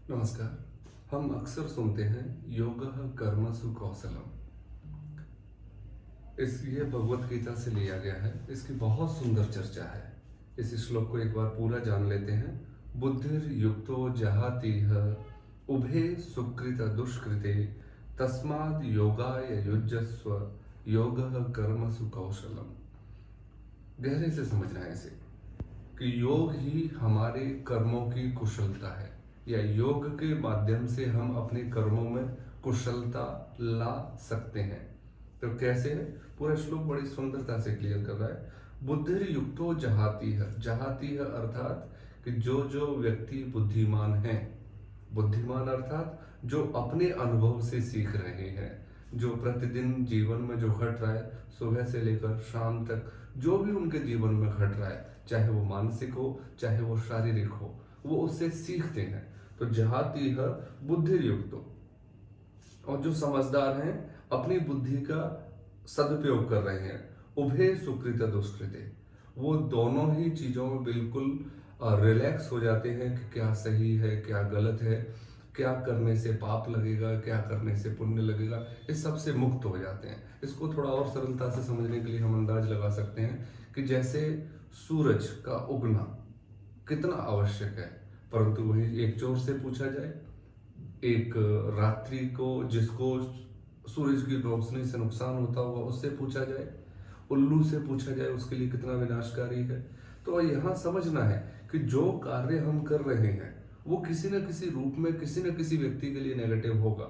नमस्कार। हम अक्सर सुनते हैं योगः कर्मसु कौशलम। ये भगवत गीता से लिया गया है। इसकी बहुत सुंदर चर्चा है। इस श्लोक को एक बार पूरा जान लेते हैं। बुद्धिर युक्तो जहातीह उभे सुकृत दुष्कृते तस्माद योगाय युज्यस्व योगः कर्मसु कौशलम। गहरे से समझना है इसे कि योग ही हमारे कर्मों की कुशलता है, या योग के माध्यम से हम अपने कर्मों में कुशलता ला सकते हैं। तो कैसे है? पूरा श्लोक बड़ी सुंदरता से क्लियर कर रहा है। बुद्धिर युक्तो जहाती है। जहाती है अर्थात कि जो जो व्यक्ति बुद्धिमान है, बुद्धिमान अर्थात जो अपने अनुभव से सीख रहे हैं, जो प्रतिदिन जीवन में जो घट रहा है, सुबह से लेकर शाम तक जो भी उनके जीवन में घट रहा है, चाहे वो मानसिक हो चाहे वो शारीरिक हो, वो उससे सीखते हैं। तो जहाती है बुद्धि युक्तो, और जो समझदार हैं अपनी बुद्धि का सदुपयोग कर रहे हैं। उभे सुकृत दुष्कृते, वो दोनों ही चीजों में बिल्कुल रिलैक्स हो जाते हैं कि क्या सही है क्या गलत है, क्या करने से पाप लगेगा क्या करने से पुण्य लगेगा, इस सब से मुक्त हो जाते हैं। इसको थोड़ा और सरलता से समझने के लिए हम अंदाज लगा सकते हैं कि जैसे सूरज का उगना कितना आवश्यक है, परंतु वही एक चोर से पूछा जाए, एक रात्रि को जिसको सूरज की रोशनी से नुकसान होता होगा उससे पूछा जाए, उल्लू से पूछा जाए, उसके लिए कितना विनाशकारी है। तो यहाँ समझना है कि जो कार्य हम कर रहे हैं वो किसी न किसी रूप में किसी न किसी व्यक्ति के लिए नेगेटिव होगा,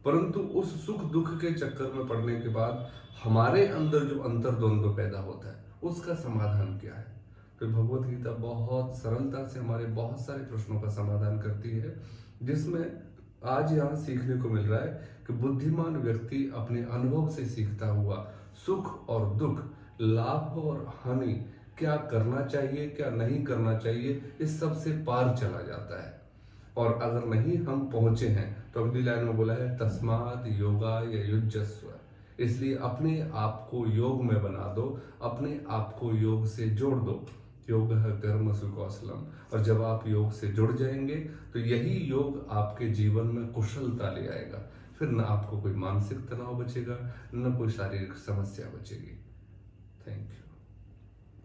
परंतु उस सुख दुख के चक्कर में पड़ने के बाद हमारे अंदर जो अंतर्द्वंद पैदा होता है उसका समाधान क्या है। तो भगवत गीता बहुत सरलता से हमारे बहुत सारे प्रश्नों का समाधान करती है, जिसमें आज यहाँ सीखने को मिल रहा है कि बुद्धिमान व्यक्ति अपने अनुभव से सीखता हुआ सुख और दुख, लाभ और हानि, क्या करना चाहिए क्या नहीं करना चाहिए, इस सब से पार चला जाता है। और अगर नहीं हम पहुंचे हैं तो अगली लाइन में बोला है तस्माद योगाय युज्यस्व। इसलिए अपने आप को योग में बना दो, अपने आप को योग से जोड़ दो। योग है कर्मसु कौशलम। और जब आप योग से जुड़ जाएंगे तो यही योग आपके जीवन में कुशलता ले आएगा। फिर न आपको कोई मानसिक तनाव बचेगा न कोई शारीरिक समस्या बचेगी। Thank you.